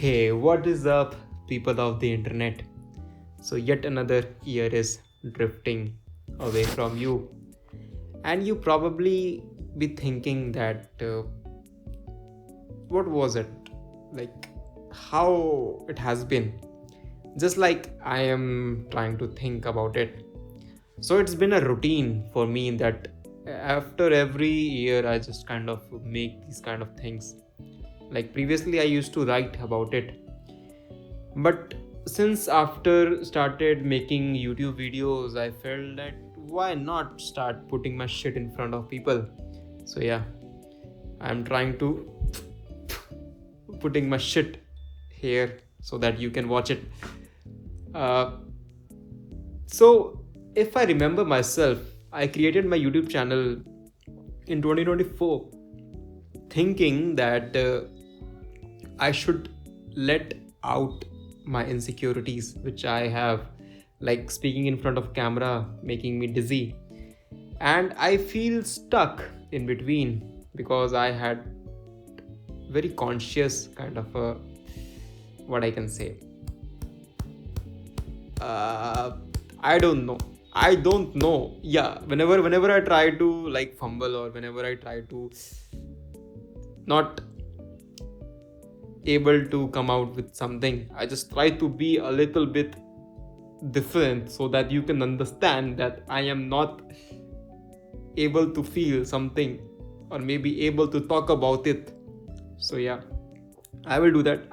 Hey, what is up, people of the internet? So, yet another year is drifting away from you, and you probably be thinking that what was it like, how it has been, just like I am trying to think about it. So, it's been a routine for me that after every year I just kind of make these kind of things. Like previously, I used to write about it, but since after started making YouTube videos, I felt that why not start putting my shit in front of people. So yeah, I'm trying to putting my shit here so that you can watch it. uh, so if I remember myself, I created my YouTube channel in 2024 thinking that I should let out my insecurities which I have, like speaking in front of camera making me dizzy, and I feel stuck in between because I had very conscious kind of a, what I can say, uh, I don't know. Yeah, whenever I try to like fumble, or whenever I try to not able to come out with something, I just try to be a little bit different so that you can understand that I am not able to feel something or maybe able to talk about it. So yeah, I will do that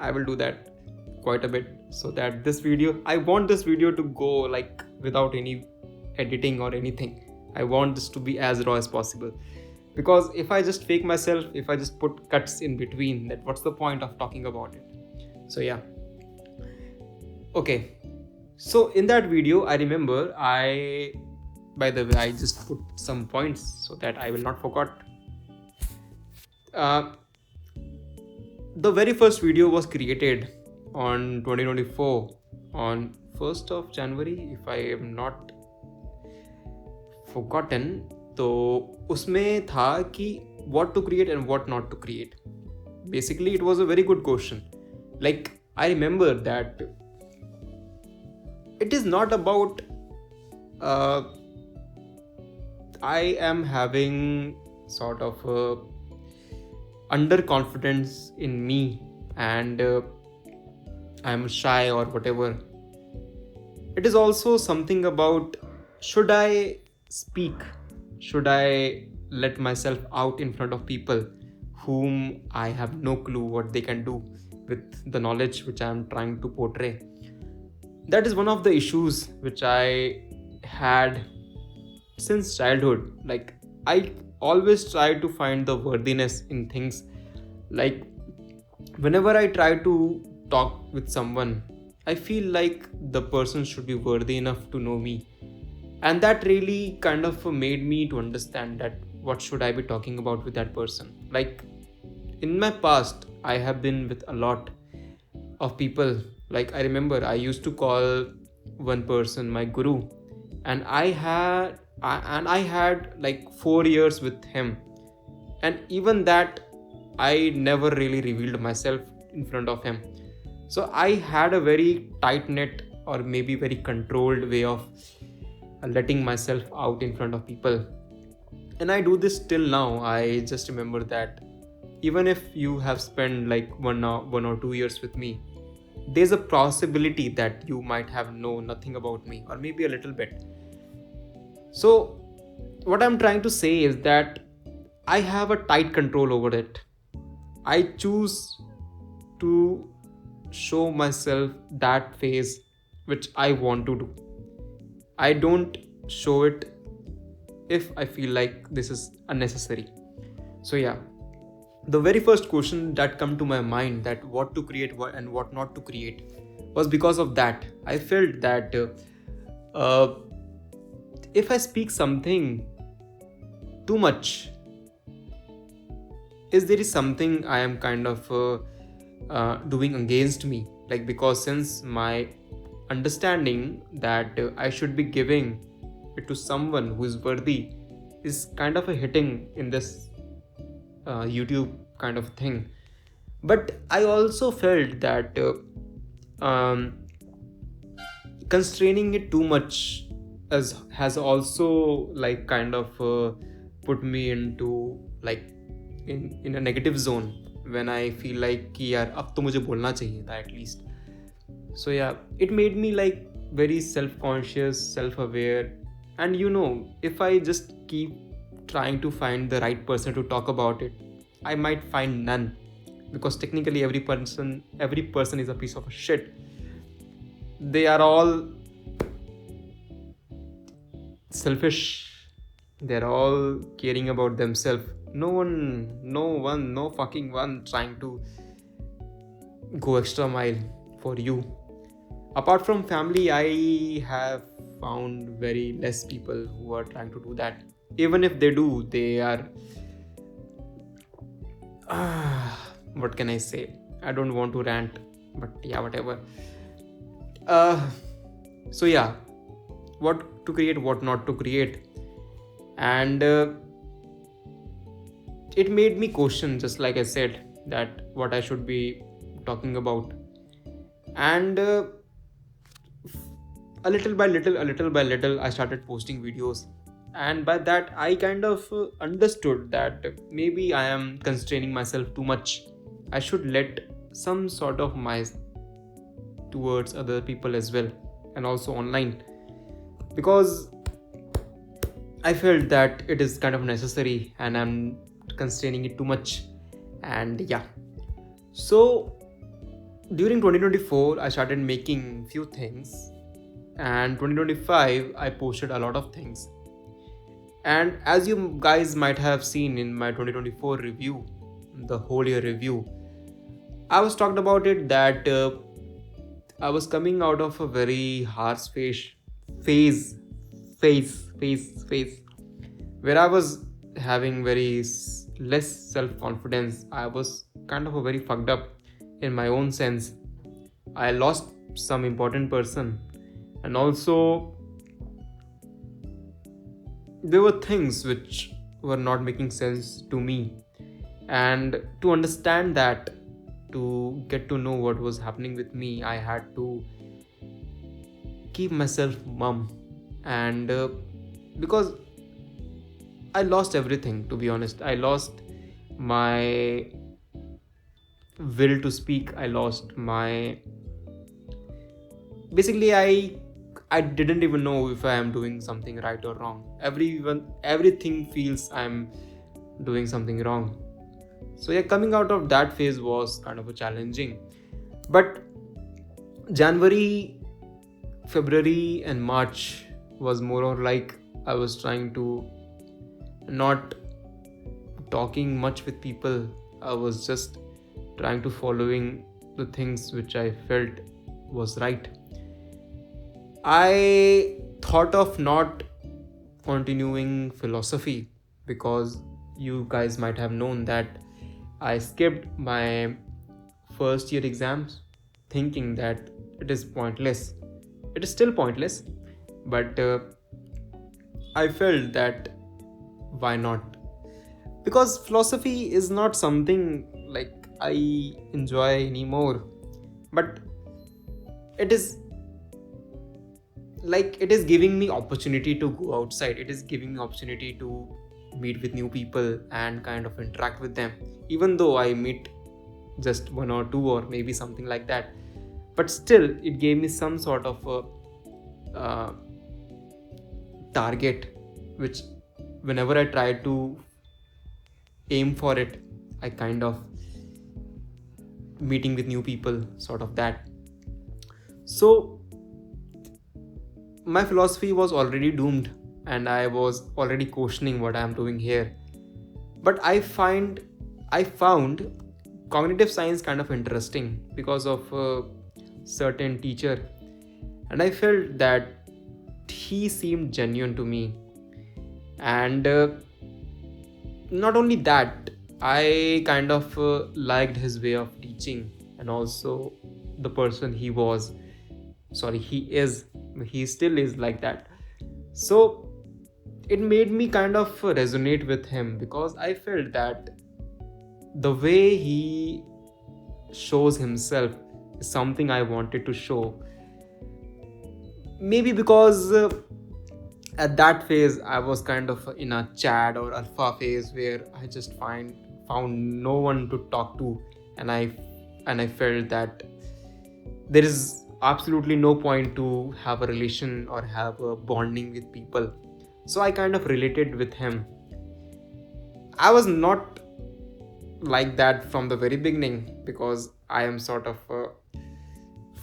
quite a bit, so that this video, I want this video to go like without any editing or anything. I want this to be as raw as possible, because if I just fake myself, if I just put cuts in between, that what's the point of talking about it? So yeah, okay. So in that video, I remember by the way, I just put some points so that I will not forget. uh, the very first video was created on 2024 on 1st of January, if I am not forgotten. तो उसमें था कि what to create and what not to create. Basically, it was a very good question. Like, I remember that it is not about uh, I am having sort of underconfidence in me, and I'm shy or whatever. It is also something about, should I speak? Should I let myself out in front of people whom I have no clue what they can do with the knowledge which I am trying to portray? That is one of the issues which I had since childhood. Like, I always try to find the worthiness in things. Like, whenever I try to talk with someone, I feel like the person should be worthy enough to know me. And that really kind of made me to understand that what should I be talking about with that person. Like, in my past, I have been with a lot of people. Like, I remember I used to call one person my guru, and I had like 4 years with him, and even that I never really revealed myself in front of him. So I had a very tight knit, or maybe very controlled way of letting myself out in front of people. And I do this till now. I just remember that even if you have spent like 1 or 2 years with me, there's a possibility that you might have known nothing about me, or maybe a little bit. So what I'm trying to say is that I have a tight control over it. I choose to show myself that phase which I want to do. I don't show it if I feel like this is unnecessary. So yeah, the very first question that come to my mind, that what to create and what not to create, was because of that. I felt that uh, if I speak something too much, is there is something I am kind of doing against me. Like, because since my understanding that I should be giving it to someone who is worthy is kind of a hitting in this YouTube kind of thing. But I also felt that um, constraining it too much has also like kind of put me into like in a negative zone when I feel like कि यार अब तो मुझे बोलना चाहिए था at least. So yeah, it made me like very self-conscious, self-aware, and if I just keep trying to find the right person to talk about it, I might find none, because technically every person is a piece of shit. They are all selfish, they're all caring about themselves. No fucking one trying to go extra mile for you. Apart from family, I have found very less people who are trying to do that. Even if they do, they are what can I say? I don't want to rant, but yeah, whatever. So yeah, what to create, what not to create. And it made me question, just like I said, that what I should be talking about. And a little by little, I started posting videos. And by that, I kind of understood that maybe I am constraining myself too much. I should let some sort of my towards other people as well, and also online, because I felt that it is kind of necessary and I'm constraining it too much. And yeah, so during 2024, I started making few things, and 2025, I posted a lot of things. And as you guys might have seen in my 2024 review, the whole year review, I was talked about it that I was coming out of a very harsh phase, phase, where I was having very less self-confidence. I was kind of a very fucked up in my own sense. I lost some important person, and also there were things which were not making sense to me. And to understand that, to get to know what was happening with me, I had to keep myself mum. And because I lost everything, to be honest. I lost my will to speak. I lost my, basically I didn't even know if I am doing something right or wrong. Everything feels I'm doing something wrong. So yeah, coming out of that phase was kind of a challenging. But January, February and March was more or like I was trying to not talking much with people. I was just trying to following the things which I felt was right. I thought of not continuing philosophy, because you guys might have known that I skipped my first year exams thinking that it is pointless. It is still pointless, but I felt that why not? Because philosophy is not something like I enjoy anymore, but it is like it is giving me opportunity to go outside. It is giving me opportunity to meet with new people and kind of interact with them, even though I meet just one or two or maybe something like that. But still, it gave me some sort of a target, which whenever I try to aim for it, I kind of meeting with new people, sort of that. So my philosophy was already doomed, and I was already questioning what I am doing here. But I found cognitive science kind of interesting because of a certain teacher, and I felt that he seemed genuine to me. And not only that, I kind of liked his way of teaching, and also the person he was. Sorry, he still is like that. So it made me kind of resonate with him, because I felt that the way he shows himself is something I wanted to show. Maybe because at that phase I was kind of in a Chad or alpha phase where I just found no one to talk to, and I felt that there is absolutely no point to have a relation or have a bonding with people. So I kind of related with him. I was not like that from the very beginning because I am sort of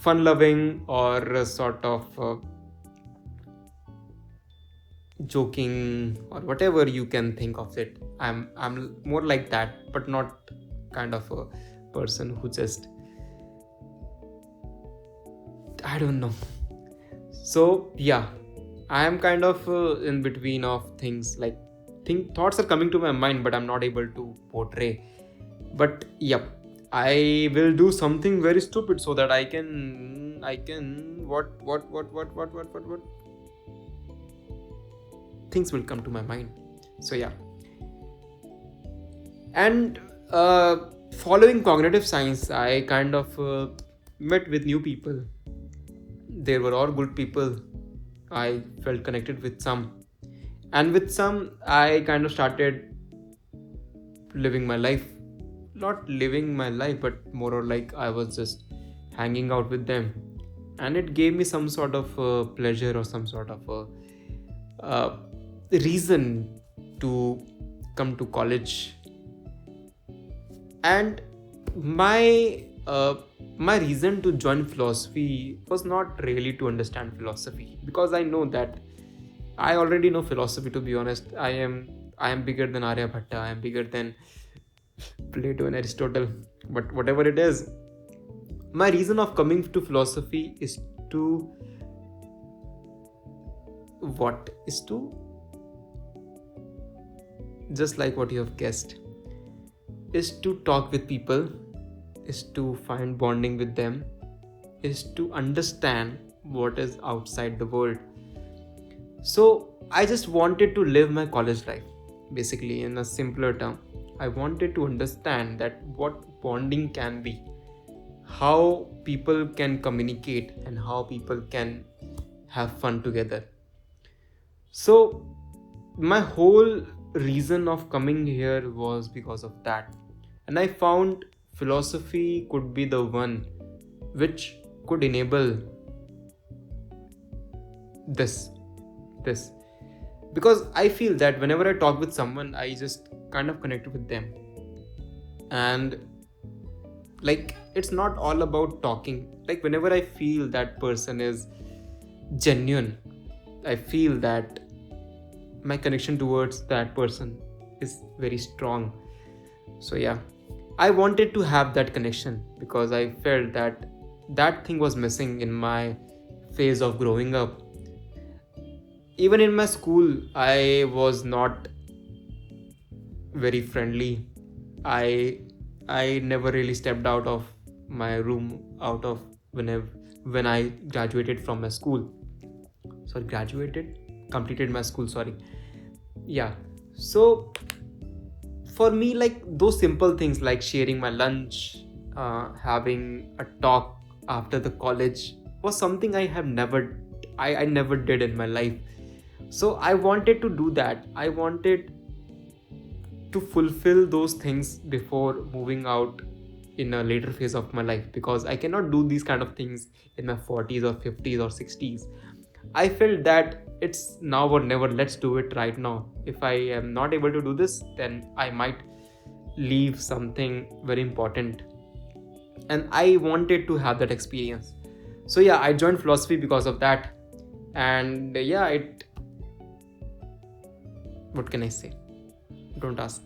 fun loving or sort of joking or whatever you can think of it. I'm more like that, but not kind of a person who just, I don't know. So yeah, I am kind of in between of things, like thoughts are coming to my mind but I'm not able to portray. But yep, I will do something very stupid so that I can what things will come to my mind. So yeah. And following cognitive science, I kind of met with new people. They were all good people. I felt connected with some, and with some I kind of started living my life. Not living my life, but more or like I was just hanging out with them, and it gave me some sort of pleasure or some sort of reason to come to college. And my reason to join philosophy was not really to understand philosophy, because I know that I already know philosophy. To be honest, I am bigger than Aryabhatta, I am bigger than Plato and Aristotle. But whatever it is, my reason of coming to philosophy is to just like what you have guessed, is to talk with people, is to find bonding with them, is to understand what is outside the world. So I just wanted to live my college life, basically in a simpler term. I wanted to understand that what bonding can be, how people can communicate, and how people can have fun together. So my whole reason of coming here was because of that. And I found philosophy could be the one which could enable this because I feel that whenever I talk with someone, I just kind of connect with them. And like, it's not all about talking. Like, whenever I feel that person is genuine, I feel that my connection towards that person is very strong. So yeah, I wanted to have that connection because I felt that that thing was missing in my phase of growing up. Even in my school, I was not very friendly. I never really stepped out of my room out of when I graduated from my school. Completed my school, sorry. Yeah. So for me, like, those simple things like sharing my lunch, having a talk after the college was something I never did in my life. So I wanted to do that. I wanted to fulfill those things before moving out in a later phase of my life, because I cannot do these kind of things in my 40s or 50s or 60s. I felt that it's now or never. Let's do it right now. If I am not able to do this, then I might leave something very important. And I wanted to have that experience. So yeah, I joined philosophy because of that. And yeah, what can I say? Don't ask.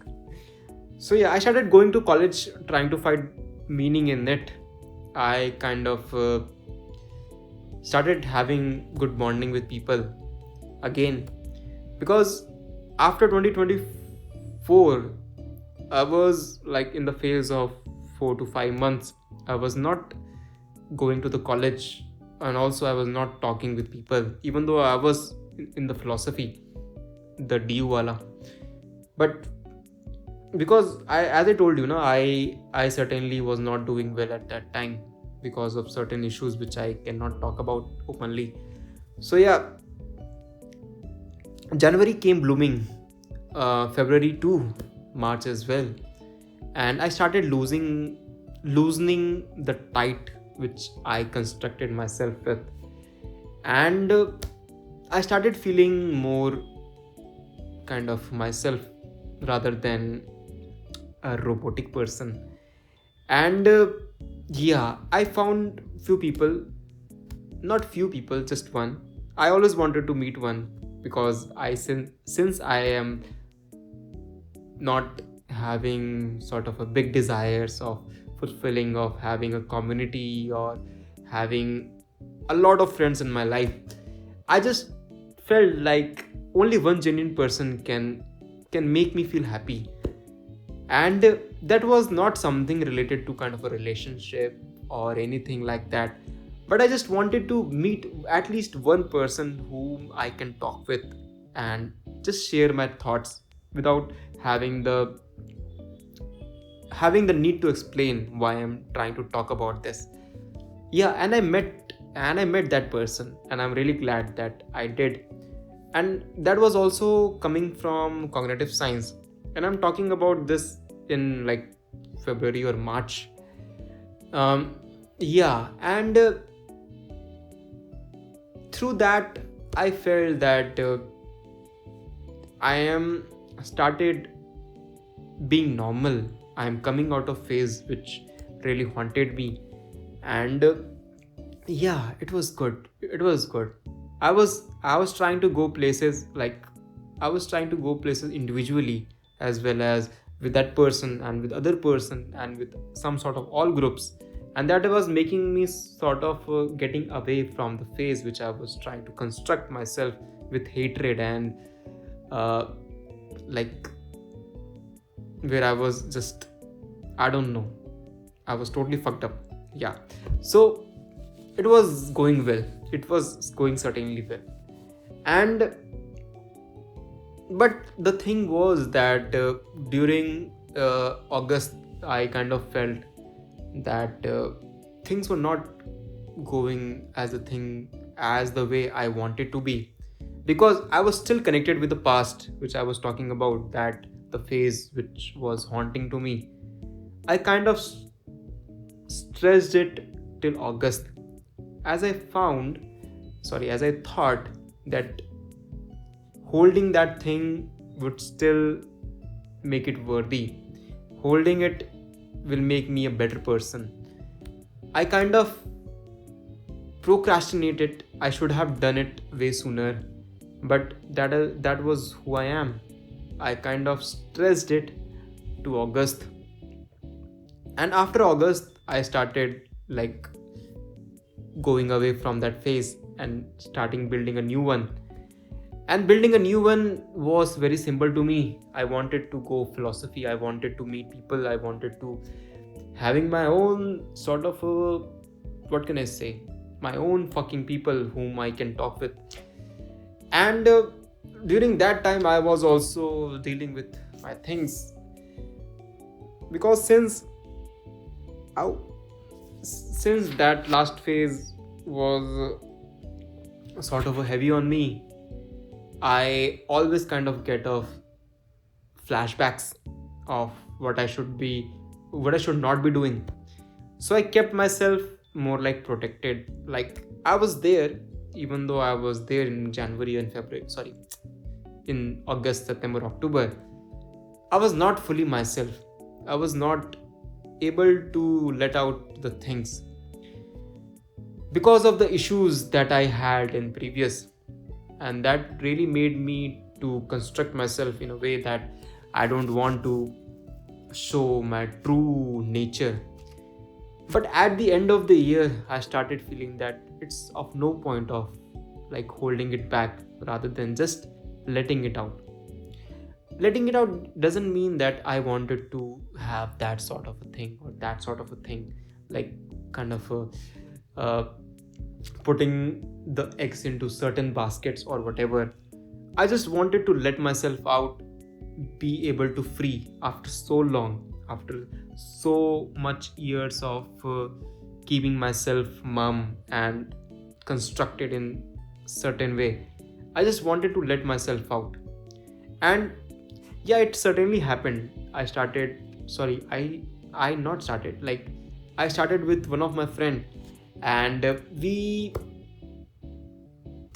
So yeah, I started going to college trying to find meaning in it. I kind of started having good bonding with people again, because after 2024 I was like in the phase of 4 to 5 months I was not going to the college, and also I was not talking with people, even though I was in the philosophy, the DU wala. But because as I told you, I certainly was not doing well at that time because of certain issues which I cannot talk about openly. So yeah, January came blooming, February too, March as well, and I started loosening the tight which I constructed myself with, and I started feeling more kind of myself rather than a robotic person. And yeah, I found few people, not few people, just one. I always wanted to meet one because since I am not having sort of a big desires of fulfilling of having a community or having a lot of friends in my life, I just felt like only one genuine person can make me feel happy. And that was not something related to kind of a relationship or anything like that, but I just wanted to meet at least one person whom I can talk with and just share my thoughts without having the having the need to explain why I'm trying to talk about this. Yeah, and I met that person, and I'm really glad that I did. And that was also coming from cognitive science, and I'm talking about this in like February or March. Yeah, and through that I felt that I am started being normal. I am coming out of phase which really haunted me, and yeah, it was good. I was trying to go places, like I was trying to go places individually as well as with that person and with other person and with some sort of all groups, and that was making me sort of getting away from the phase which I was trying to construct myself with hatred and uh, like where I was just, I don't know, I was totally fucked up. Yeah. So it was going well. It was going certainly well. And but the thing was that during August, I kind of felt that things were not going as the way I wanted to be, because I was still connected with the past, which I was talking about, that the phase which was haunting to me. I kind of stressed it till August, as I found, sorry, as I thought that holding that thing would still make it worthy. Holding it will make me a better person. I kind of procrastinated. I should have done it way sooner, but that was who I am. I kind of stressed it to August, and after August, I started like going away from that phase and starting building a new one. And building a new one was very simple to me. I wanted to go philosophy, I wanted to meet people, I wanted to having my own sort of what can I say, my own fucking people whom I can talk with. And during that time I was also dealing with my things, because I, since that last phase was sort of a heavy on me, I always kind of get off flashbacks of what I should not be doing. So I kept myself more like protected. Like I was there, even though I was there in January and February, sorry, in August, September, October, I was not fully myself. I was not able to let out the things because of the issues that I had in previous, and that really made me to construct myself in a way that I don't want to show my true nature. But at the end of the year, I started feeling that it's of no point of like holding it back rather than just letting it out. Letting it out doesn't mean that I wanted to have that sort of a thing or that sort of a thing, like kind of a putting the eggs into certain baskets or whatever. I just wanted to let myself out be able to free after so long, after so much years of keeping myself mum and constructed in certain way. I just wanted to let myself out. And yeah, it certainly happened. I not started, like I started with one of my friend, and we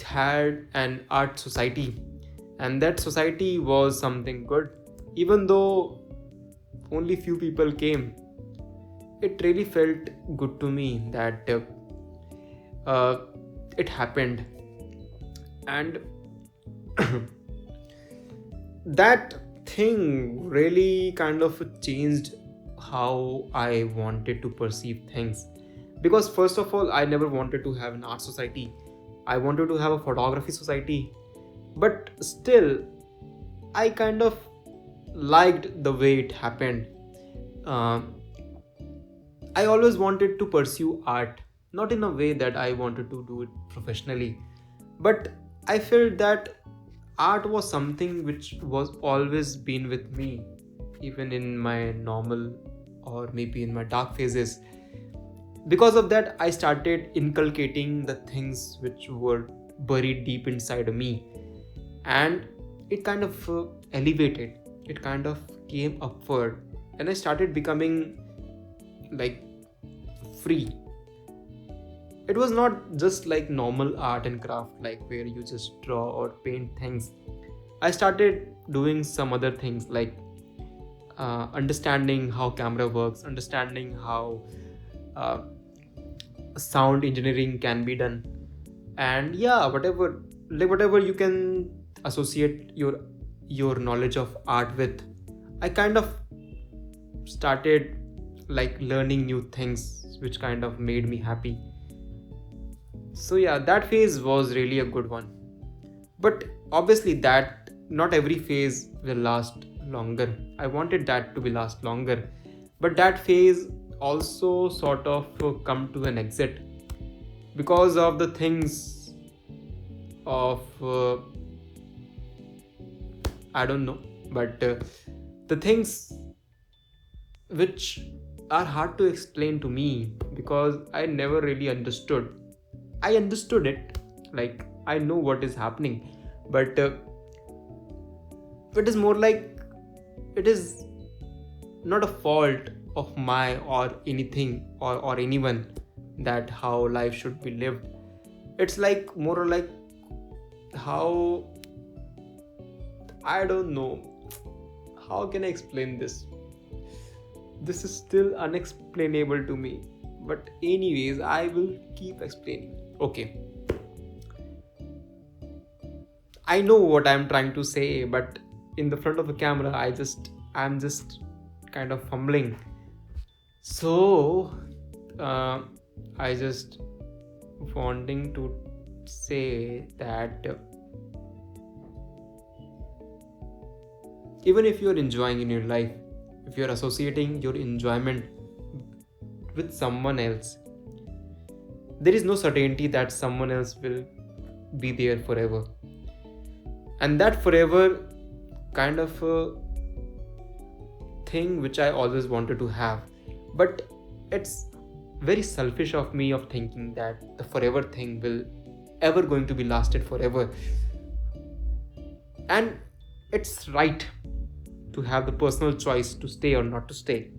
had an art society, and that society was something good. Even though only few people came, it really felt good to me that uh, it happened. And that thing really kind of changed how I wanted to perceive things. Because first of all, I never wanted to have an art society. I wanted to have a photography society. But still, I kind of liked the way it happened. Um I always wanted to pursue art, not in a way that I wanted to do it professionally, but I felt that art was something which was always been with me, even in my normal or maybe in my dark phases. Because of that, I started inculcating the things which were buried deep inside of me, and it kind of elevated, it kind of came upward, and I started becoming like free. It was not just like normal art and craft, like where you just draw or paint things. I started doing some other things like understanding how camera works, understanding how uh, sound engineering can be done, and yeah, whatever you can associate your knowledge of art with. I kind of started like learning new things which kind of made me happy. So yeah, that phase was really a good one. But obviously that not every phase will last longer. I wanted that to be last longer. But that phase also sort of come to an exit because of the things of I don't know, but the things which are hard to explain to me because I never really understood. I understood it, like I know what is happening, but it is more like it is not a fault of my or anything or anyone that how life should be lived. It's like more like how, I don't know, how can I explain this? This is still unexplainable to me. But anyways, I will keep explaining. Okay. I know what I'm trying to say, but in the front of the camera, I'm just kind of fumbling. So, I just wanting to say that even if you're enjoying in your life, if you're associating your enjoyment with someone else, there is no certainty that someone else will be there forever. And that forever kind of a thing which I always wanted to have. But it's very selfish of me of thinking that the forever thing will ever going to be lasted forever. And it's right to have the personal choice to stay or not to stay.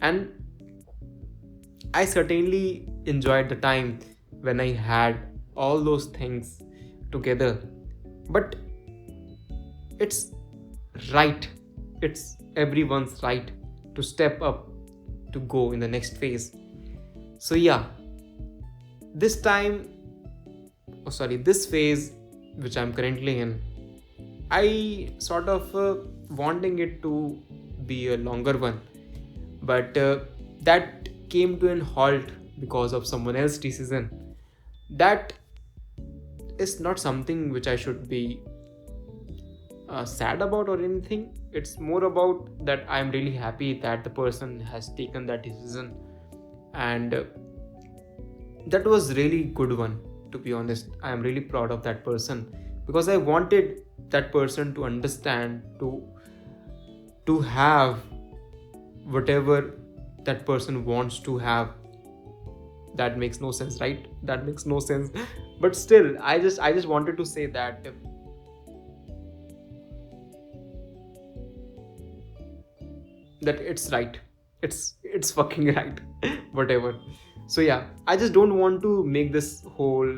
And I certainly enjoyed the time when I had all those things together. But it's right, it's everyone's right to step up to go in the next phase. So yeah, this time, this phase which I'm currently in, I sort of wanting it to be a longer one, but that came to an halt because of someone else's decision. That is not something which I should be sad about or anything. It's more about that I'm really happy that the person has taken that decision, and that was really good one. To be honest, I am really proud of that person because I wanted that person to understand, to to have whatever that person wants to have. That makes no sense, right? That makes no sense. But still, I just wanted to say that it's right. It's fucking right. Whatever. So yeah, I just don't want to make this whole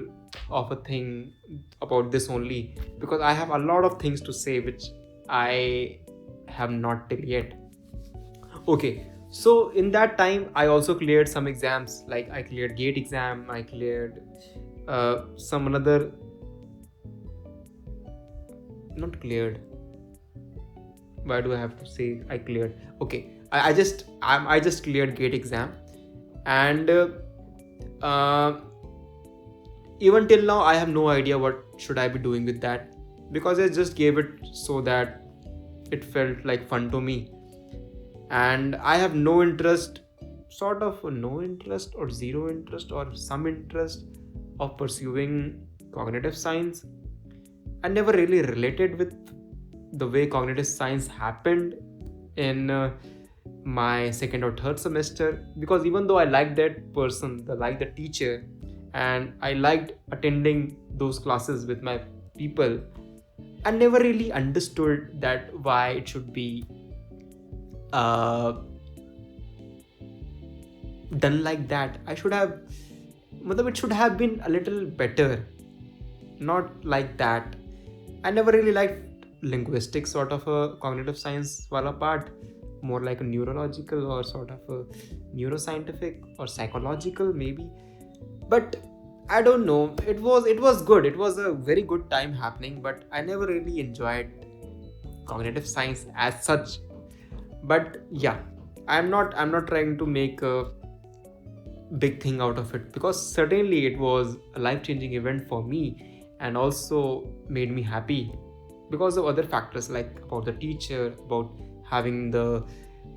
of a thing about this only, because I have a lot of things to say which I have not till yet. Okay, so in that time I also cleared some exams, like I cleared gate exam, I cleared some another, not cleared, why do I have to say I cleared? Okay, I just cleared gate exam, and even till now I have no idea what should I be doing with that, because I just gave it so that it felt like fun to me, and I have no interest, sort of no interest or zero interest or some interest of pursuing cognitive science. I never really related with the way cognitive science happened in my second or third semester, because even though I liked that person, I liked the teacher, and I liked attending those classes with my people, I never really understood that why it should be uh, done like that. I should have, it should have been a little better, not like that. I never really liked linguistics, sort of a cognitive science wala part, more like a neurological or sort of a neuroscientific or psychological maybe. But I don't know, it was good, it was a very good time happening, but I never really enjoyed cognitive science as such. But yeah, I'm not trying to make a big thing out of it, because certainly it was a life-changing event for me, and also made me happy because of other factors, like about the teacher, about having the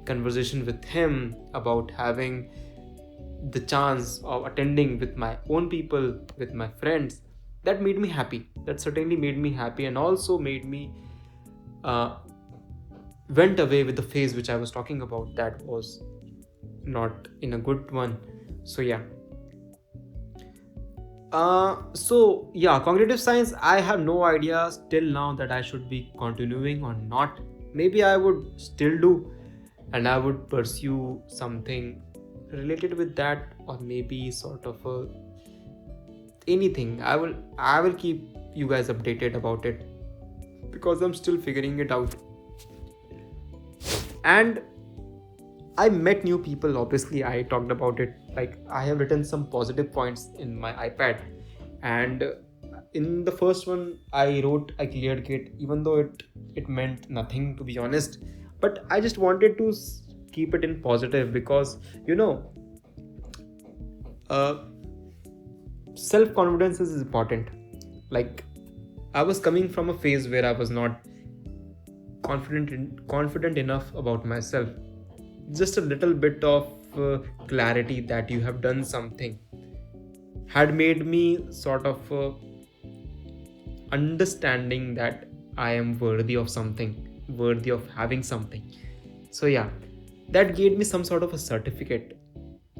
conversation with him, about having the chance of attending with my own people, with my friends. That made me happy, that certainly made me happy, and also made me uh, went away with the phase which I was talking about, that was not in a good one. So yeah, cognitive science, I have no idea still now that I should be continuing or not. Maybe I would still do, and I would pursue something related with that, or maybe sort of anything. I will keep you guys updated about it, because I'm still figuring it out. And I met new people, obviously I talked about it, like I have written some positive points in my iPad, and in the first one I wrote I cleared gate, even though it meant nothing, to be honest. But I just wanted to keep it in positive, because uh, self-confidence is important. Like, I was coming from a phase where I was not confident enough about myself. Just a little bit of clarity that you have done something had made me sort of understanding that I am worthy of something, worthy of having something. So yeah, that gave me some sort of a certificate,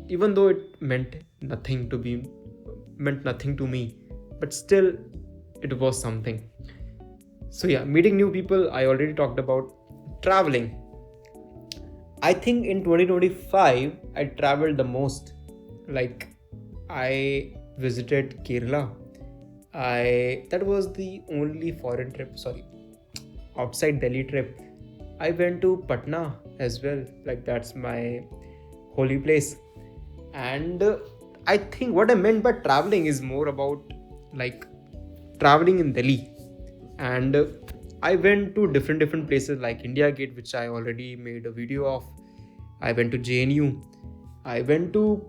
even though it meant nothing to me, but still it was something. So yeah, meeting new people, I already talked about. Traveling, I think in 2025 I traveled the most. Like, I visited Kerala. That was the only foreign trip, sorry, outside Delhi trip. I went to Patna as well. Like, that's my holy place. And I think what I meant by traveling is more about like traveling in Delhi. And I went to different places like India Gate, which I already made a video of. I went to JNU. I went to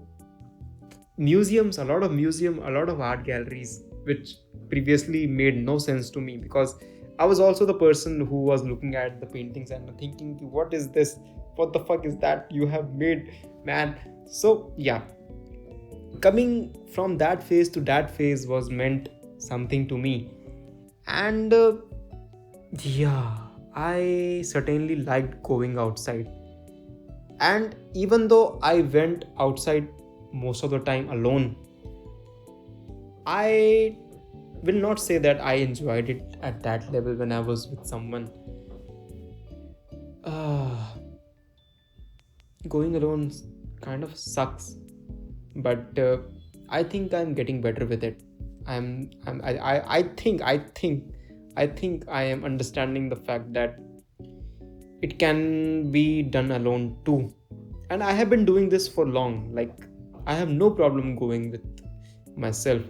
museums, a lot of art galleries, which previously made no sense to me, because I was also the person who was looking at the paintings and thinking, what is this? What the fuck is that you have made, man? So yeah, coming from that phase to that phase was meant something to me. And yeah, I certainly liked going outside. And even though I went outside most of the time alone, I will not say that I enjoyed it at that level when I was with someone. Uh, Going alone kind of sucks, but I think I'm getting better with it. I think I am understanding the fact that it can be done alone too. And I have been doing this for long. Like, I have no problem going with myself.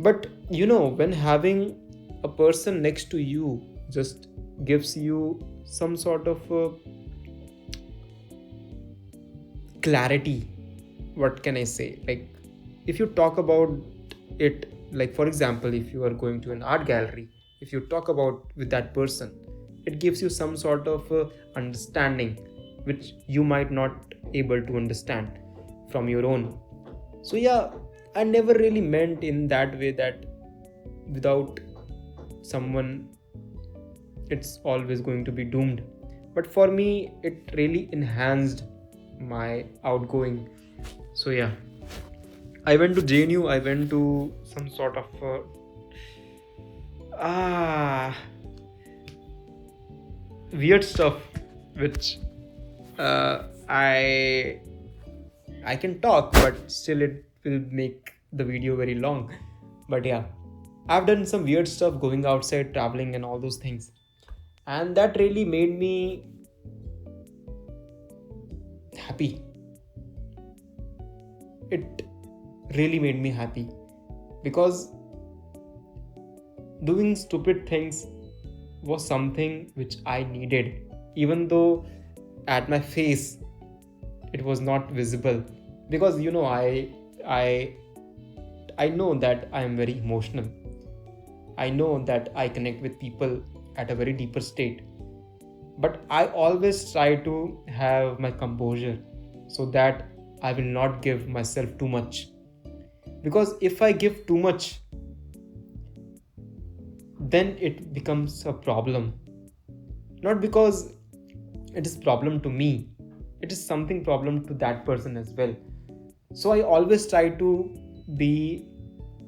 But when having a person next to you just gives you some sort of clarity, what can I say? Like, if you talk about it, like for example, if you are going to an art gallery, if you talk about with that person, it gives you some sort of understanding which you might not able to understand from your own. So yeah, I never really meant in that way that without someone it's always going to be doomed. But for me, it really enhanced my outgoing. So yeah, I went to JNU. I went to some sort of weird stuff, which uh, I I can talk, but still it will make the video very long. But yeah, I've done some weird stuff, going outside, traveling, and all those things, and that really made me happy. It really made me happy because doing stupid things was something which I needed, even though at my face it was not visible. Because I I know that I am very emotional. I know that I connect with people at a very deeper state. But I always try to have my composure so that I will not give myself too much. Because if I give too much, then it becomes a problem. Not because it is problem to me, it is something problem to that person as well. So I always try to be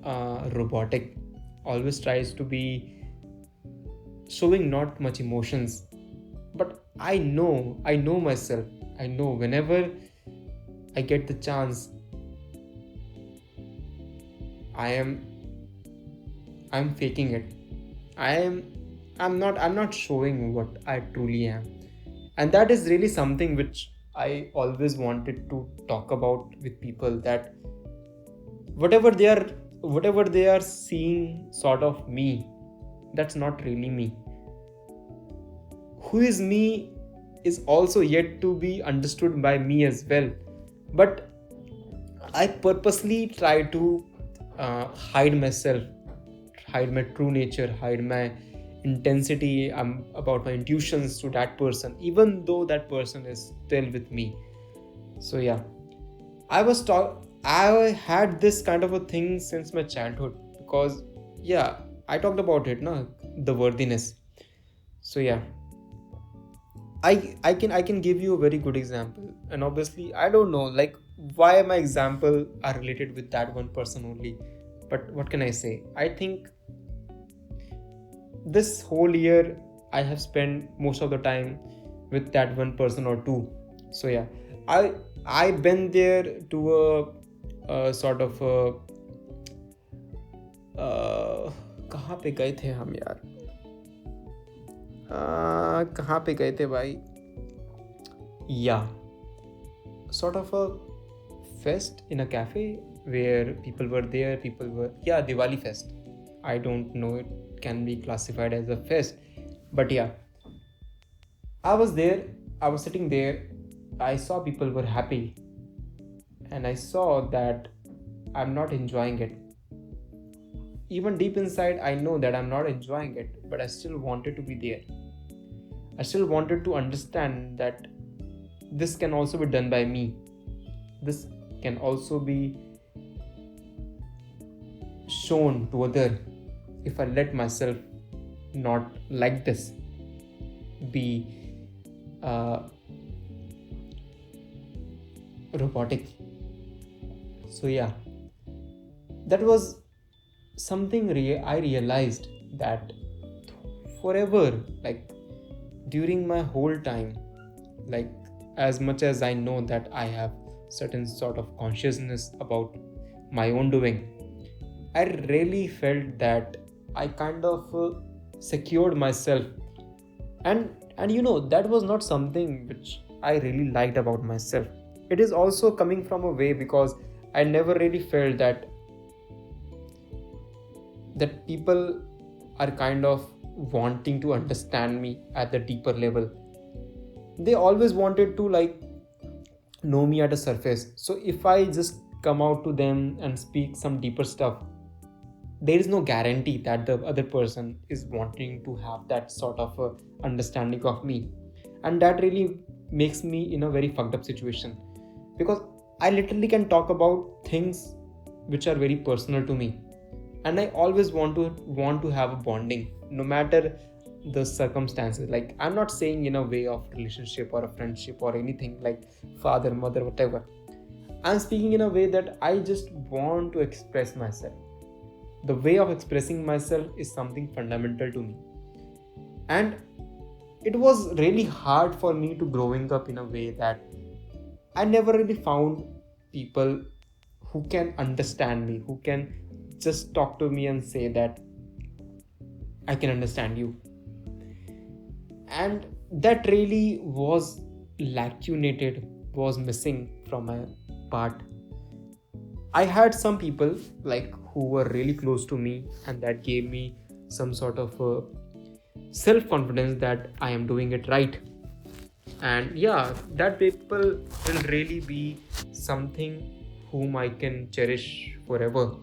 robotic, always tries to be showing not much emotions. But I know myself. I know whenever I get the chance, I am I'm faking it. I am I'm not showing what I truly am. And that is really something which I always wanted to talk about with people, that whatever they are whatever they are seeing sort of me, that's not really me. Who is me is also yet to be understood by me as well. But I purposely try to hide myself, hide my true nature, hide my intensity, about my intuitions to that person, even though that person is still with me. So yeah, I had this kind of a thing since my childhood, because yeah, I talked about it, no, the worthiness. So yeah, I can give you a very good example, and obviously I don't know like why my example are related with that one person only. But what can I say? I think this whole year I have spent most of the time with that one person or two. So yeah, I been there to a sort of कहाँ पे गए थे हम यार, कहाँ पे गए थे भाई? Yeah, sort of a fest in a cafe where people were there. People were, yeah, Diwali fest. I don't know, it can be classified as a fest, but yeah, I was there. I was sitting there. I saw people were happy, and I saw that I'm not enjoying it. Even deep inside, I know that I'm not enjoying it, but I still wanted to be there. I still wanted to understand that this can also be done by me. This can also be shown to other if I let myself not like this. be uh, robotic. So yeah, that was something I realized that forever, like during my whole time, like as much as I know that I have certain sort of consciousness about my own doing, I really felt that I kind of secured myself, and that was not something which I really liked about myself. It is also coming from a way because I never really felt that people are kind of wanting to understand me at the deeper level. They always wanted to like know me at a surface. So if I just come out to them and speak some deeper stuff, there is no guarantee that the other person is wanting to have that sort of understanding of me. And that really makes me in a very fucked up situation, because I literally can talk about things which are very personal to me, and I always want to have a bonding no matter the circumstances. Like, I'm not saying in a way of relationship or a friendship or anything like father, mother, whatever. I'm speaking in a way that I just want to express myself. The way of expressing myself is something fundamental to me, and it was really hard for me to growing up in a way that I never really found people who can understand me, who can just talk to me and say that I can understand you. And that really was lacunated, was missing from my part. I had some people like who were really close to me, and that gave me some sort of self-confidence that I am doing it right. And yeah, that people will really be something whom I can cherish forever.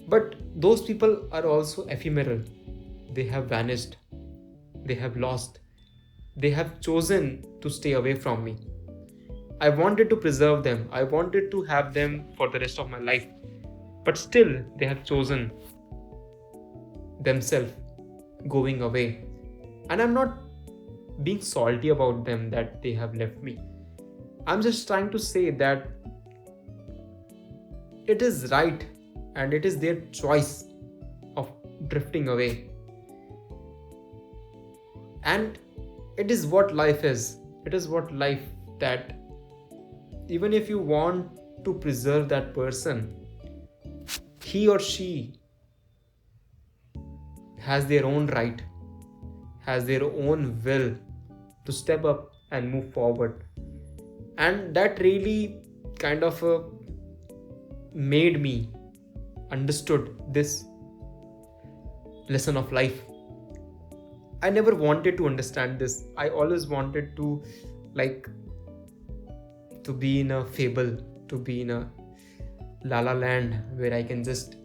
But those people are also ephemeral. They have vanished, they have lost, they have chosen to stay away from me. I wanted to preserve them, I wanted to have them for the rest of my life, but still they have chosen themselves going away. And I'm not being salty about them that they have left me. I'm just trying to say that it is right and it is their choice of drifting away. And it is what life is. It is what life, that even if you want to preserve that person, he or she has their own right, has their own will to step up and move forward. And that really kind of made me understood this lesson of life. I never wanted to understand this. I always wanted to like to be in a fable, to be in a la la land where I can just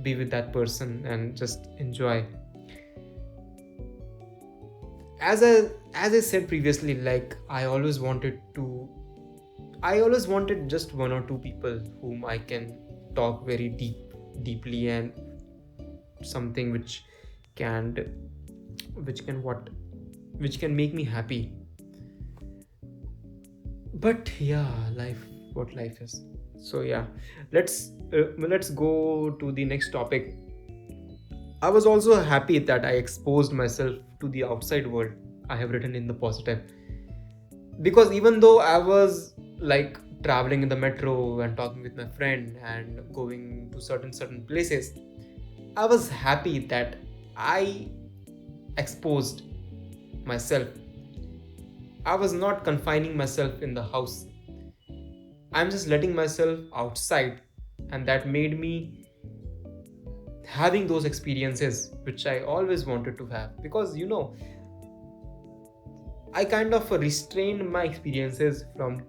be with that person and just enjoy. As I said previously, like I always wanted just one or two people whom I can talk very deeply, and something which can make me happy. But yeah, what life is. So yeah, let's go to the next topic. I was also happy that I exposed myself to the outside world. I have written in the positive, because even though I was like traveling in the metro and talking with my friend and going to certain places, I was happy that I exposed myself. I was not confining myself in the house. I'm just letting myself outside, and that made me having those experiences which I always wanted to have. Because I kind of restrained my experiences from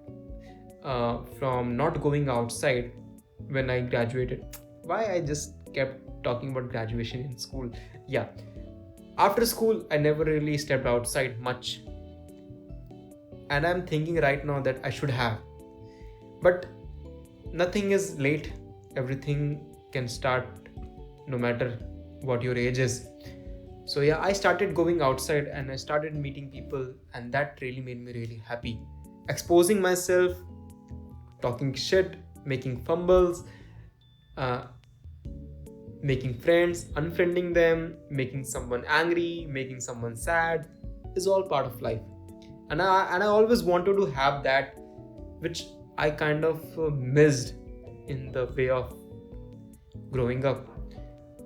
not going outside when I graduated. Why I just kept talking about graduation in school? Yeah, after school I never really stepped outside much, and I'm thinking right now that I should have. But nothing is late. Everything can start no matter what your age is. So yeah, I started going outside and I started meeting people, and that really made me really happy. Exposing myself, talking shit, making fumbles, uh, making friends, unfriending them, making someone angry, making someone sad is all part of life. And I always wanted to have that, which I kind of missed in the way of growing up.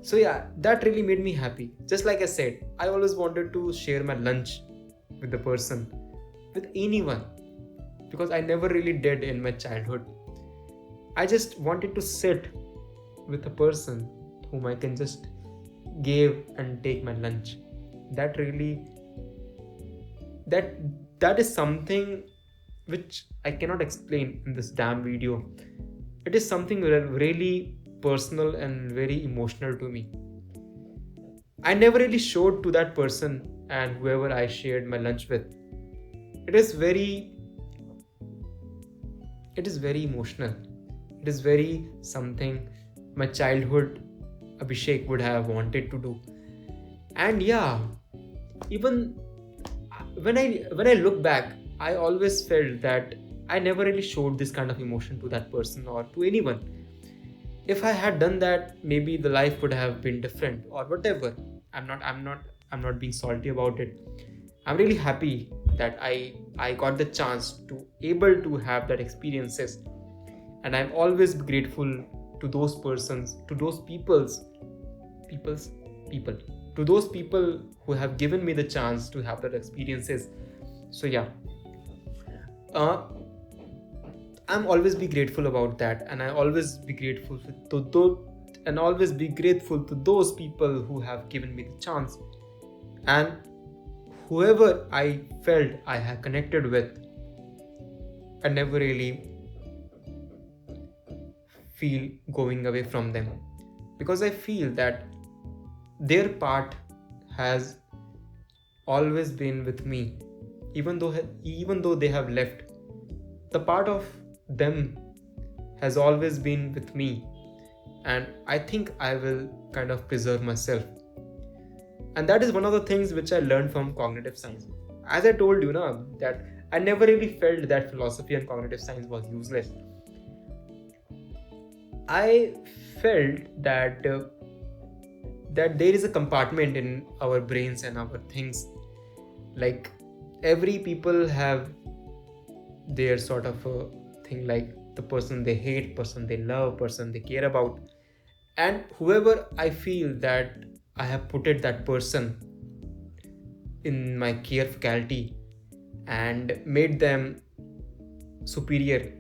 So yeah, that really made me happy. Just like I said, I always wanted to share my lunch with the person, with anyone, because I never really did in my childhood. I just wanted to sit with a person whom I can just give and take my lunch. That really that that is something which I cannot explain in this damn video. It is something really personal and very emotional to me. I never really showed to that person and whoever I shared my lunch with. It is very emotional. It is very something my childhood Abhishek would have wanted to do. And yeah, even when I look back, I always felt that I never really showed this kind of emotion to that person or to anyone. If I had done that, maybe the life would have been different or whatever. I'm not being salty about it. I'm really happy that I got the chance to able to have that experiences, and I'm always grateful to those persons, to those people, to those people who have given me the chance to have that experiences. So yeah, uh, I'm always be grateful about that, and I always be grateful to those, and always be grateful to those people who have given me the chance, and whoever I felt I have connected with. I never really feel going away from them, because I feel that their part has always been with me, even though they have left. The part of them has always been with me, and I think I will kind of preserve myself. And that is one of the things which I learned from cognitive science. As I told you now, that I never really felt that philosophy and cognitive science was useless. I felt that that there is a compartment in our brains and our things. Like every people have their sort of a thing, like the person they hate, person they love, person they care about, and whoever I feel that I have put it that person in my care faculty and made them superior,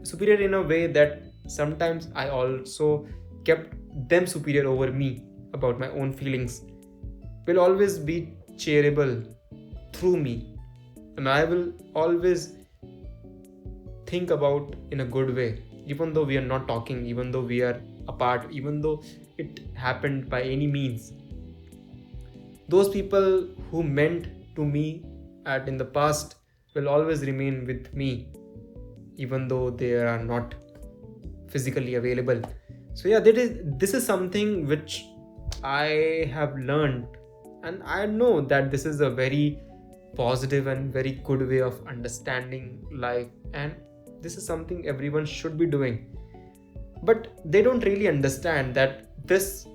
superior in a way that sometimes I also kept them superior over me about my own feelings, will always be charitable through me, and I will always think about in a good way, even though we are not talking, even though we are apart, even though it happened by any means. Those people who meant to me at in the past will always remain with me, even though they are not physically available. So yeah, this is something which I have learned, and I know that this is a very positive and very good way of understanding life, and this is something everyone should be doing. But they don't really understand that this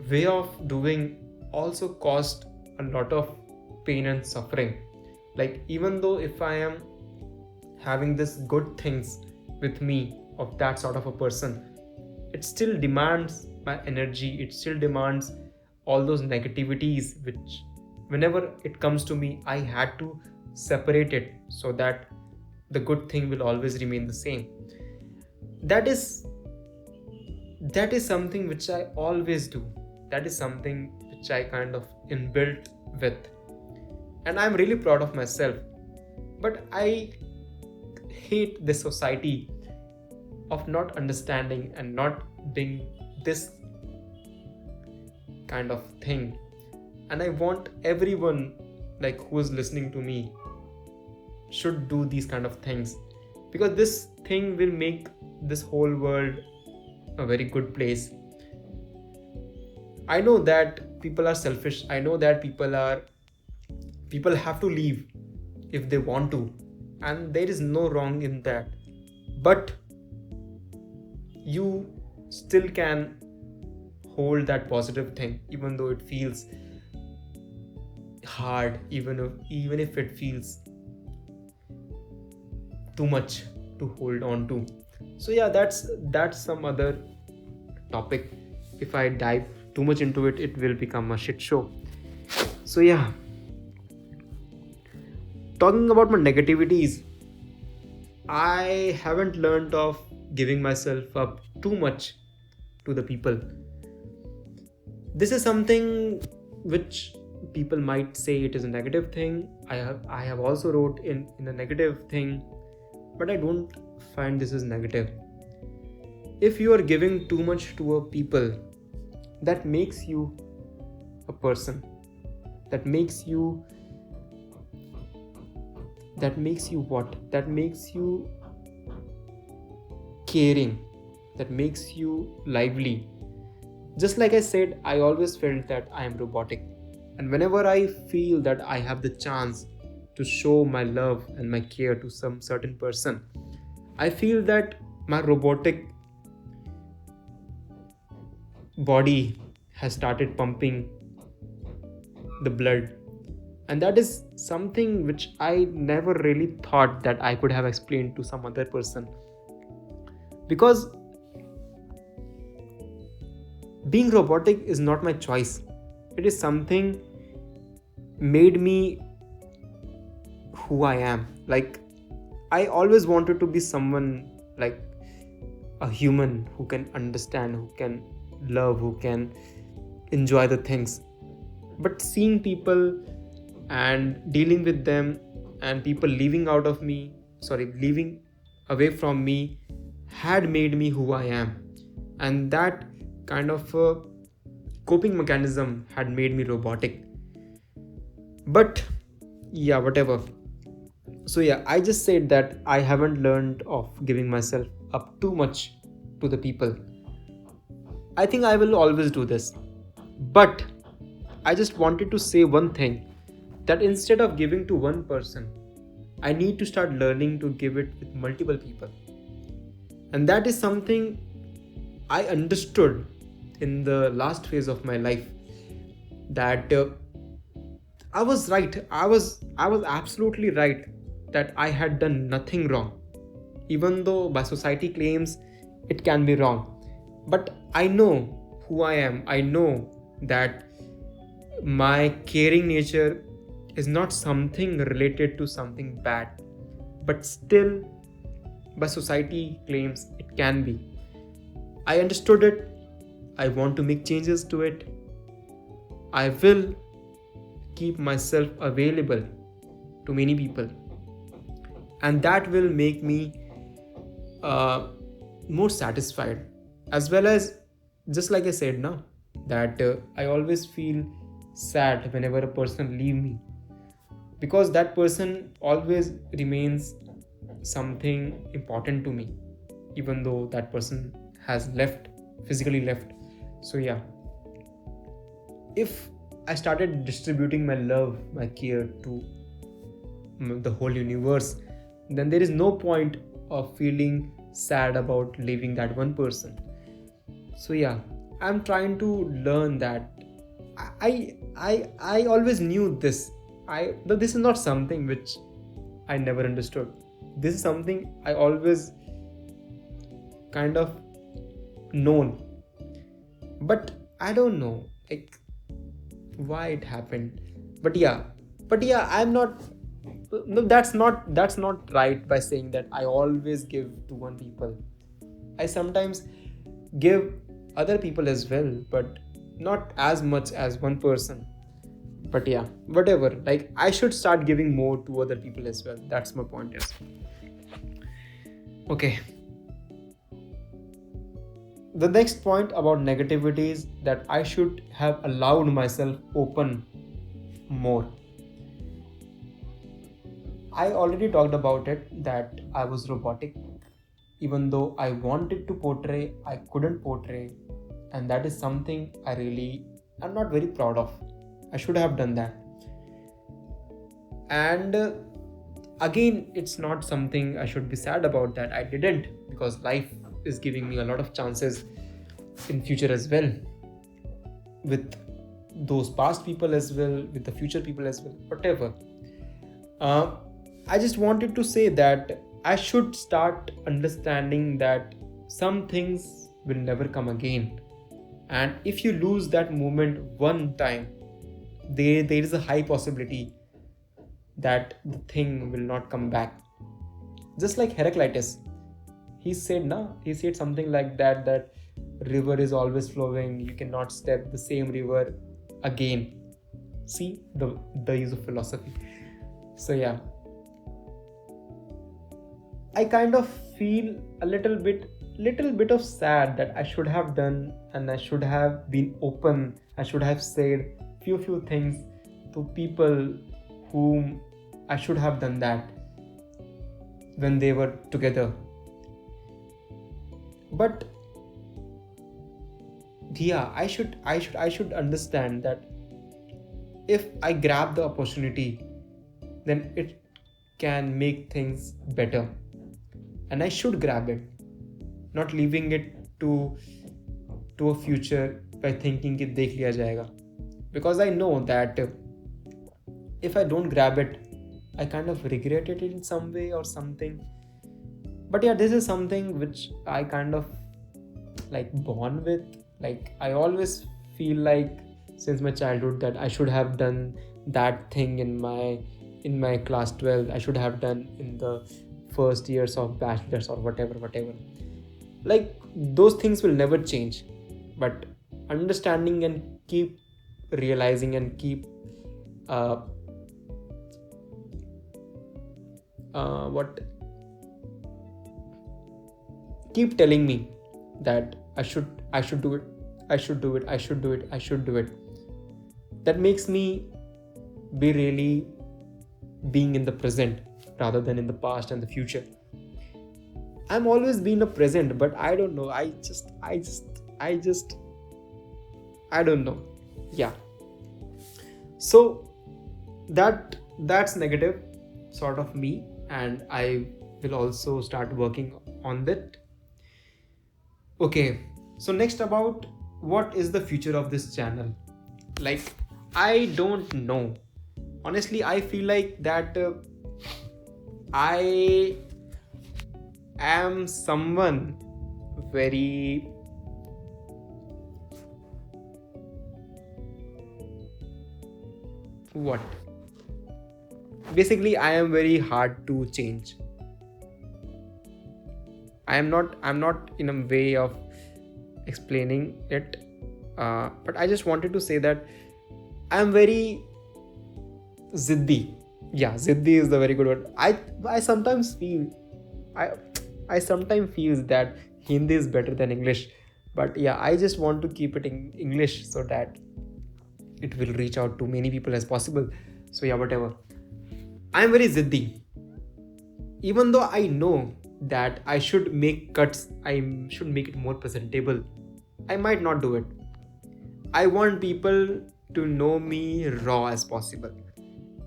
way of doing also cost a lot of pain and suffering. Like even though if I am having this good things with me of that sort of a person, it still demands my energy, it still demands all those negativities, which whenever it comes to me, I had to separate it so that the good thing will always remain the same. That is something which I always do. That is something which I kind of inbuilt with, and I'm really proud of myself. But I hate this society of not understanding and not being this kind of thing. And I want everyone, like who is listening to me, should do these kind of things, because this thing will make this whole world a very good place. I know that people are selfish. I know that people have to leave if they want to, and there is no wrong in that. But you still can hold that positive thing, even though it feels hard, even if it feels too much to hold on to. So yeah, that's some other topic. If I dive too much into it, it will become a shit show. So yeah, talking about my negativities, I haven't learned of giving myself up too much to the people. This is something which people might say it is a negative thing. I have also wrote in a negative thing, but I don't find this is negative. If you are giving too much to a people, that makes you a person. That makes you what? That makes you caring. That makes you lively. Just like I said, I always felt that I am robotic. And whenever I feel that I have the chance to show my love and my care to some certain person, I feel that my robotic body has started pumping the blood. And that is something which I never really thought that I could have explained to some other person. Because being robotic is not my choice. It is something made me who I am. Like, I always wanted to be someone like a human who can understand, who can love, who can enjoy the things. But seeing people and dealing with them and people leaving away from me had made me who I am. And that kind of coping mechanism had made me robotic. But yeah, whatever. So yeah, I just said that I haven't learned of giving myself up too much to the people. I think I will always do this. But I just wanted to say one thing, that instead of giving to one person, I need to start learning to give it with multiple people. And that is something I understood in the last phase of my life, that I was right. I was absolutely right that I had done nothing wrong, even though by society claims it can be wrong. But I know who I am. I know that my caring nature is not something related to something bad, but still by society claims it can be. I understood it. I want to make changes to it. I will keep myself available to many people, and that will make me more satisfied, as well as, just like I said now, that I always feel sad whenever a person leave me, because that person always remains something important to me, even though that person has physically left. So yeah, if I started distributing my love, my care to the whole universe, then there is no point of feeling sad about leaving that one person. So yeah, I'm trying to learn that. I always knew this. But this is not something which I never understood. This is something I always kind of known. But I don't know like why it happened. But yeah, I'm not. No, that's not right by saying that I always give to one people. I sometimes give other people as well, but not as much as one person. But yeah, whatever. Like, I should start giving more to other people as well. That's my point. Yes. Okay. The next point about negativity is that I should have allowed myself open more. I already talked about it, that I was robotic. Even though I wanted to portray, I couldn't portray. And that is something I really I'm not very proud of. I should have done that. And again, it's not something I should be sad about that I didn't, because life is giving me a lot of chances in future as well, with those past people as well, with the future people as well, whatever. I just wanted to say that I should start understanding that some things will never come again, and if you lose that moment one time, there is a high possibility that the thing will not come back. Just like Heraclitus, he said something like that river is always flowing, you cannot step the same river again. See the use of philosophy. So yeah, I kind of feel a little bit of sad that I should have done, and I should have been open. I should have said few things to people whom I should have done that when they were together. But yeah, I should understand that if I grab the opportunity, then it can make things better, and I should grab it, not leaving it to a future by thinking कि देख लिया जाएगा, because I know that if I don't grab it, I kind of regret it in some way or something. But yeah, this is something which I kind of like born with. Like I always feel like since my childhood that I should have done that thing in my class 12. I should have done in the first years of bachelor's or whatever. Like those things will never change, but understanding and keep realizing and keep keep telling me that I should do it, that makes me be really being in the present rather than in the past and the future. I'm always been a present, but I don't know, I don't know. Yeah, so that's negative sort of me, and I will also start working on that. Okay, so next, about what is the future of this channel. Like I don't know, honestly. I feel like that I am someone very basically I am very hard to change. I'm not in a way of explaining it, but I just wanted to say that I'm very ziddi. Yeah, ziddi is the very good word. I sometimes feel I sometimes feel that Hindi is better than English, but yeah, I just want to keep it in English so that it will reach out to many people as possible. So yeah, whatever. I'm very ziddi. Even though I know that I should make cuts, I should make it more presentable, I might not do it. I want people to know me raw as possible,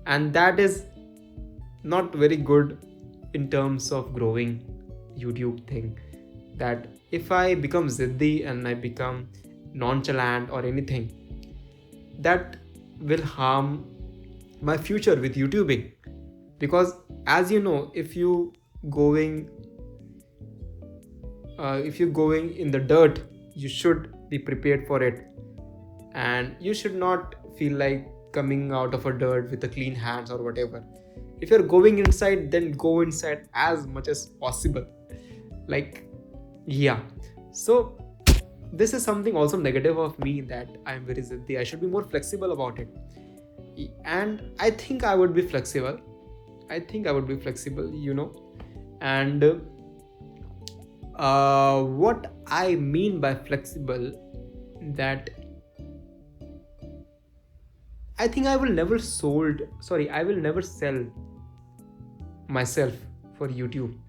and that is not very good in terms of growing YouTube thing. That if I become ziddi and I become nonchalant or anything, that will harm my future with YouTubing. Because as you know, if you're going in the dirt, you should be prepared for it, and you should not feel like coming out of a dirt with a clean hands or whatever. If you're going inside, then go inside as much as possible. Like yeah, so this is something also negative of me, that I'm very ziddi. I should be more flexible about it, and I think I would be flexible, and what I mean by flexible, that I think I will never sell myself for YouTube,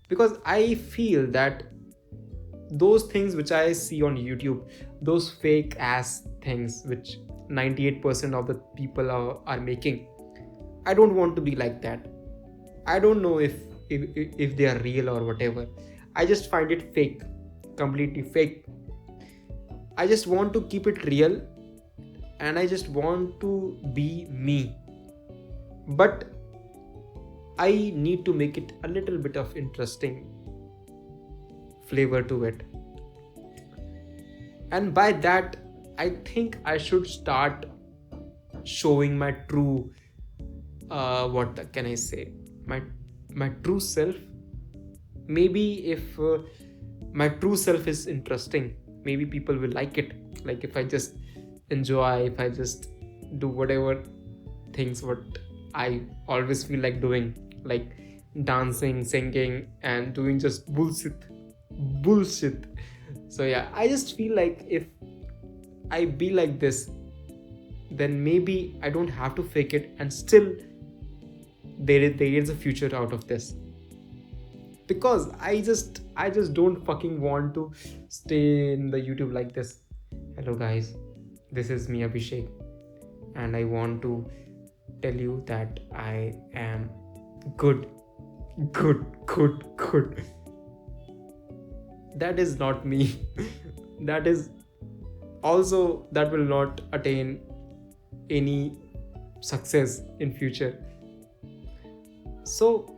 because I feel that those things which I see on YouTube, those fake ass things which 98% of the people are making. I don't want to be like that. I don't know if they are real or whatever. I just find it fake, completely fake. I just want to keep it real, and I just want to be me. But I need to make it a little bit of interesting flavor to it. And by that, I think I should start showing my true, what can I say? My true self. Maybe if my true self is interesting, maybe people will like it. Like if I just enjoy, if I just do whatever things what I always feel like doing, like dancing, singing, and doing just bullshit. So yeah, I just feel like if I be like this, then maybe I don't have to fake it, and still there is a future out of this. Because I just don't fucking want to stay in the YouTube like this. Hello guys, this is me Abhishek, and I want to tell you that I am good. That is not me. That is also, that will not attain any success in future. So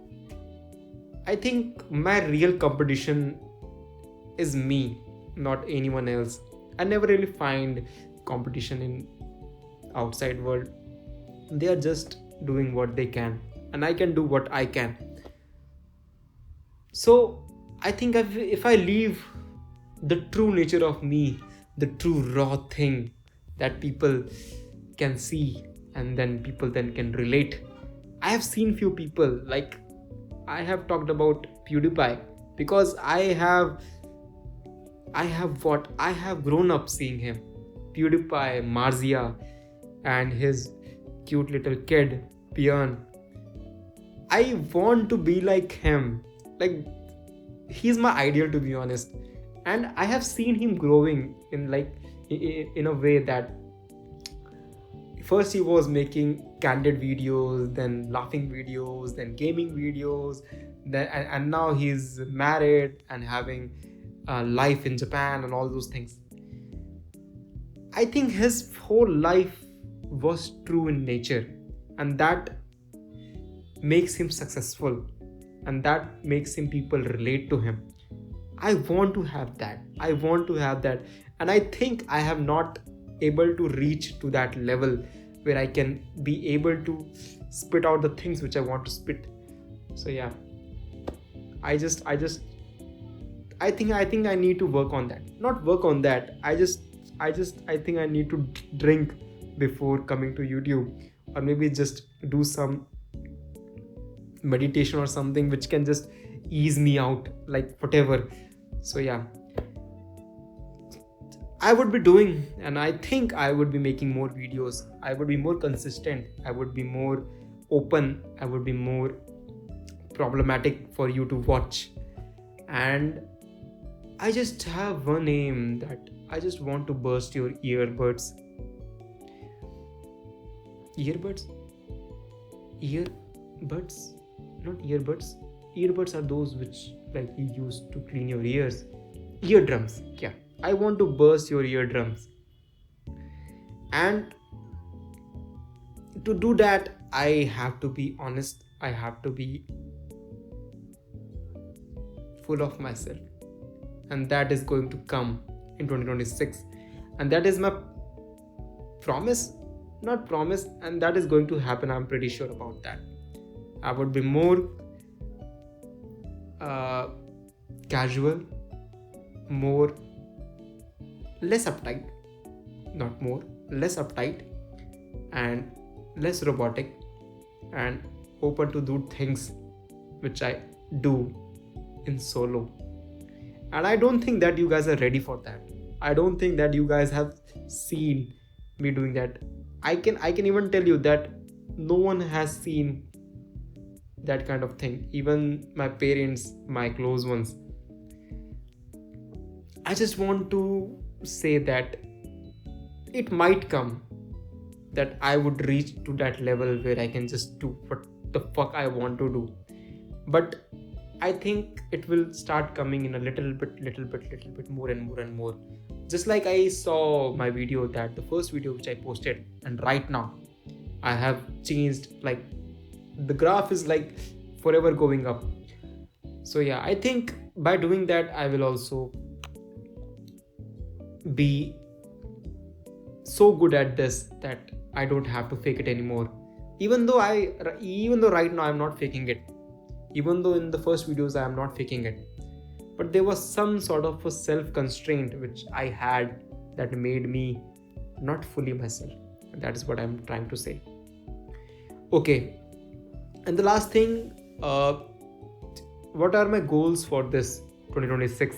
I think my real competition is me, not anyone else. I never really find competition in outside world. They are just doing what they can, and I can do what I can. So I think if I leave the true nature of me, the true raw thing that people can see, and then people then can relate. I have seen few people, like I have talked about PewDiePie, because I have grown up seeing him. PewDiePie, Marzia, and his cute little kid, Pian. I want to be like him. Like, he's my ideal, to be honest. And I have seen him growing in a way that first he was making candid videos, then laughing videos, then gaming videos, and now he's married and having life in Japan and all those things. I think his whole life was true in nature, and that makes him successful, and that makes him people relate to him. I want to have that. And I think I have not able to reach to that level where I can be able to spit out the things which I want to spit. So yeah, I think I need to work on that. Not work on that. I think I need to drink before coming to YouTube, or maybe just do some meditation or something which can just ease me out, like whatever. So yeah, I would be doing, and I think I would be making more videos. I would be more consistent. I would be more open. I would be more problematic for you to watch. And I just have one aim, that I just want to burst your earbuds. Earbuds? Earbuds? Not earbuds. Earbuds are those which like you use to clean your ears. Eardrums. Yeah. I want to burst your eardrums. And to do that, I have to be honest. I have to be full of myself. And that is going to come in 2026. And that is my promise. Not promise. And that is going to happen. I'm pretty sure about that. I would be more casual, less uptight, and less robotic, and open to do things which I do in solo. And I don't think that you guys are ready for that. I don't think that you guys have seen me doing that. I can even tell you that no one has seen that kind of thing. Even my parents, my close ones. I just want to say that it might come that I would reach to that level where I can just do what the fuck I want to do. But I think it will start coming in a little bit more and more and more. Just like I saw my video, that the first video which I posted, and right now I have changed, like the graph is like forever going up. So yeah, I think by doing that I will also be so good at this that I don't have to fake it anymore. Even though right now I'm not faking it, even though in the first videos I am not faking it, but there was some sort of a self constraint which I had that made me not fully myself. That is what I'm trying to say. Okay, and the last thing, what are my goals for this 2026?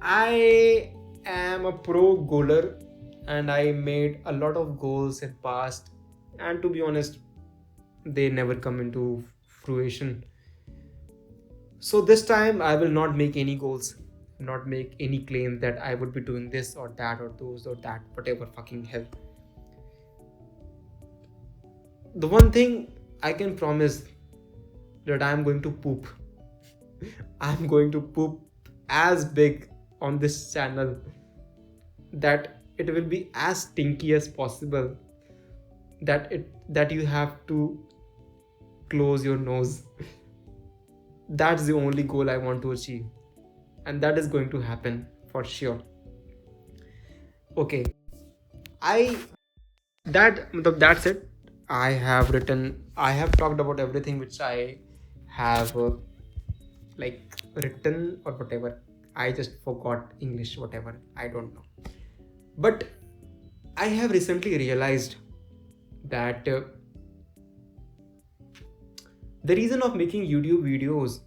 I am a pro goaler, and I made a lot of goals in past, and to be honest, they never come into fruition. So this time I will not make any goals, not make any claim that I would be doing this or that or those or that, whatever fucking hell. The one thing I can promise, that I am going to poop. I'm going to poop as big on this channel that it will be as stinky as possible, that you have to close your nose. That's the only goal I want to achieve, and that is going to happen for sure. Okay, I that's it. I have talked about everything which I have written or whatever. I just forgot English, whatever, I don't know. But I have recently realized that the reason of making YouTube videos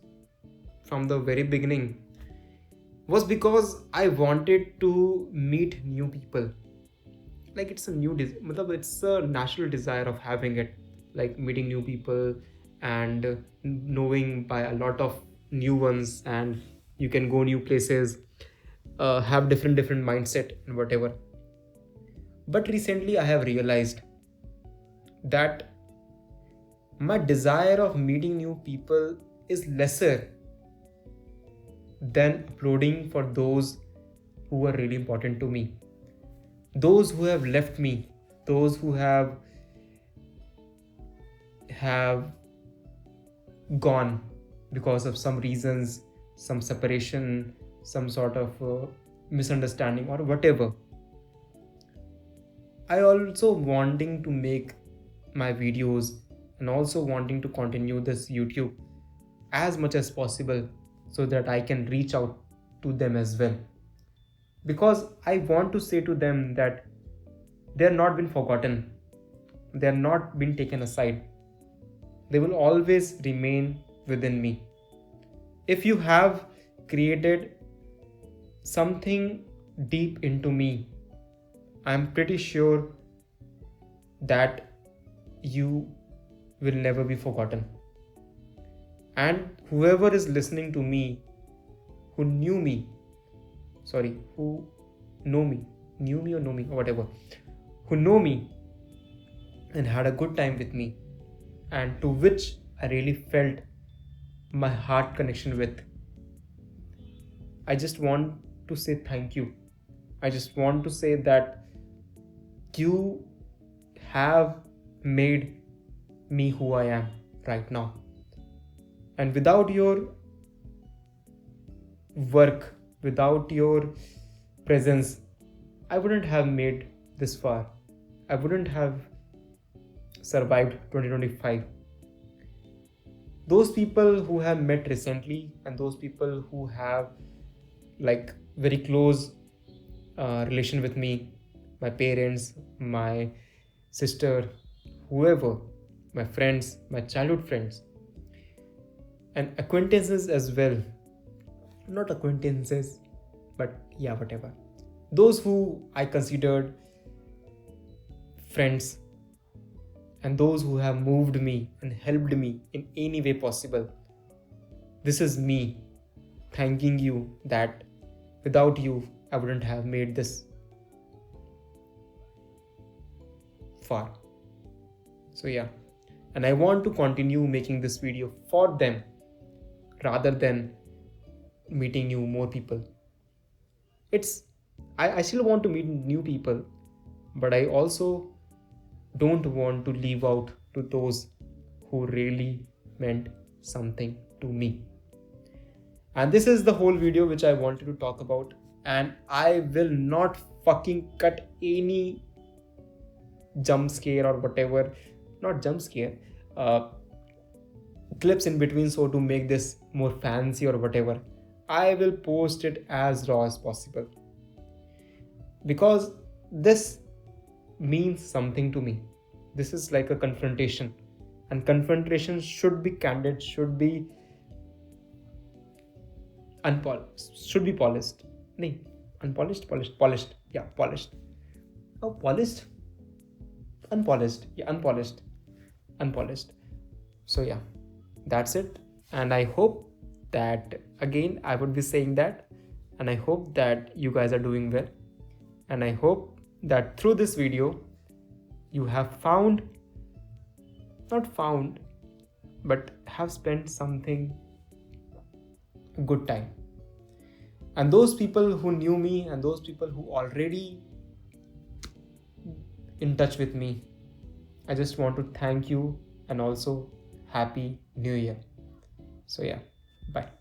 from the very beginning was because I wanted to meet new people. Like it's it's a natural desire of having it, like meeting new people and knowing by a lot of new ones, and you can go new places, have different mindset and whatever. But recently I have realized that my desire of meeting new people is lesser than uploading for those who are really important to me, those who have left me, those who have gone because of some reasons, some separation, some sort of misunderstanding or whatever. I also wanting to make my videos and also wanting to continue this YouTube as much as possible so that I can reach out to them as well, because I want to say to them that they are not been forgotten, they are not been taken aside, they will always remain within me. If you have created something deep into me, I'm pretty sure that you will never be forgotten. And whoever is listening to me, who know me or know me or whatever, who know me and had a good time with me, and to which I really felt my heart connection with, I just want to say thank you. I just want to say that you have made me who I am right now. And without your work, without your presence, I wouldn't have made this far. I wouldn't have survived 2025. Those people who have met recently and those people who have like very close relation with me, my parents, my sister, whoever, my friends, my childhood friends, and acquaintances as well. Not acquaintances, but yeah, whatever. Those who I considered friends, and those who have moved me and helped me in any way possible. This is me thanking you that without you, I wouldn't have made this. far. So yeah, and I want to continue making this video for them rather than meeting more people. I still want to meet new people, but I also don't want to leave out to those who really meant something to me. And this is the whole video which I wanted to talk about, and I will not fucking cut any jump scare or whatever, not jump scare, clips in between, so to make this more fancy or whatever. I will post it as raw as possible because this means something to me. This is like a confrontation, and confrontation should be candid, should be polished. No, unpolished, polished. Yeah, polished. Oh, polished, unpolished. Yeah, unpolished. So yeah, that's it. And I hope that, again, I would be saying that, and I hope that you guys are doing well, and I hope that through this video you have not found, but have spent something good time. And those people who knew me and those people who already in touch with me, I just want to thank you, and also Happy New Year. So yeah, bye.